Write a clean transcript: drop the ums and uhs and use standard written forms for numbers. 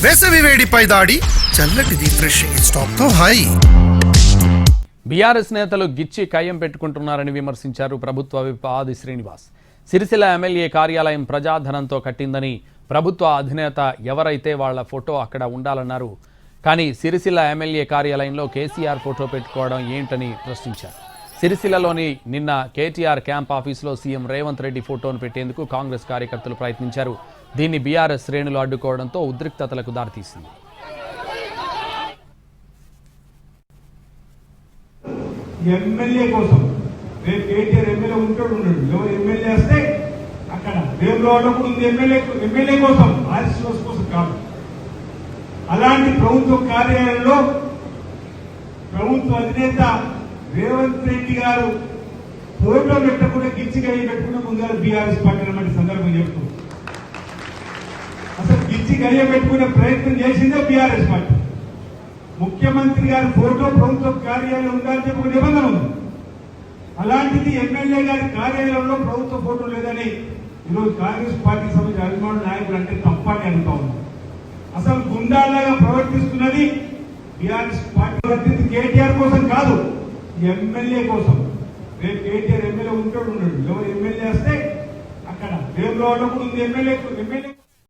వేసవి వేడిపై దాడి చల్లటి రిఫ్రెషింగ్ స్టాప్ తో హాయి. బీఆర్ఎస్ నేతలు గిచ్చి కయ్యం పెట్టుకుంటున్నారని విమర్శించారు ప్రభుత్వ విప్ ఆది శ్రీనివాస్. సిరిసిల్ల ఎమ్మెల్యే కార్యాలయం ప్రజాధనంతో కట్టిందని, ప్రభుత్వ అధినేత ఎవరైతే వాళ్ల ఫోటో అక్కడ ఉండాలన్నారు. కానీ సిరిసిల్ల ఎమ్మెల్యే కార్యాలయంలో కేసీఆర్ ఫోటో పెట్టుకోవడం ఏంటని ప్రశ్నించారు. సిరిసిల్లలోని నిన్న కేటీఆర్ క్యాంప్ ఆఫీసులో సీఎం రేవంత్ రెడ్డి ఫోటోను పెట్టేందుకు కాంగ్రెస్ కార్యకర్తలు ప్రయత్నించారు. దీన్ని బీఆర్ఎస్ శ్రేణులు అడ్డుకోవడంతో ఉద్రిక్తతలకు దారితీసింది. ఎమ్మెల్యే కోసం రేపు కేటీఆర్ ఎమ్మెల్యే ఉంటాడు ఉండడు, ఎవరు ఎమ్మెల్యే వస్తే అక్కడ రేపులో ఉన్నప్పుడు ఎమ్మెల్యే కోసం ఆర్ఎస్ఎస్ కోసం కాదు. అలాంటి ప్రభుత్వ కార్యాలయంలో ప్రభుత్వ అధినేత రేవంత్ రెడ్డి గారు ఫోటో పెట్టకుండా గిచ్చిగా పెట్టుకున్న ముందుగా బీఆర్ఎస్ పార్టీ అన్నమాట సందర్భం చెప్తూ అసలు గిచ్చిగా పెట్టుకునే ప్రయత్నం చేసిందే బీఆర్ఎస్ పార్టీ. ముఖ్యమంత్రి గారి ఫోటో ప్రభుత్వ కార్యాలయం ఉండాలని చెప్పి ఒక నిబంధన ఉంది. అలాంటిది ఎమ్మెల్యే గారి కార్యాలయంలో ప్రభుత్వ ఫోటో లేదని ఈరోజు కాంగ్రెస్ పార్టీకి సంబంధించిన అభిమానులు నాయకులు అంటే తప్పని అడుగుతా ఉన్నారు. అసలు గుండాలాగా ప్రవర్తిస్తున్నది బీఆర్ఎస్ పార్టీ. కేటీఆర్ కోసం కాదు, ఎమ్మెల్యే కోసం. రేపు కేటీఆర్ ఎమ్మెల్యే ఉంటాడు ఉండడు, ఎవరు ఎమ్మెల్యే వస్తే అక్కడ రేపులో ఉన్నప్పుడు ఎమ్మెల్యే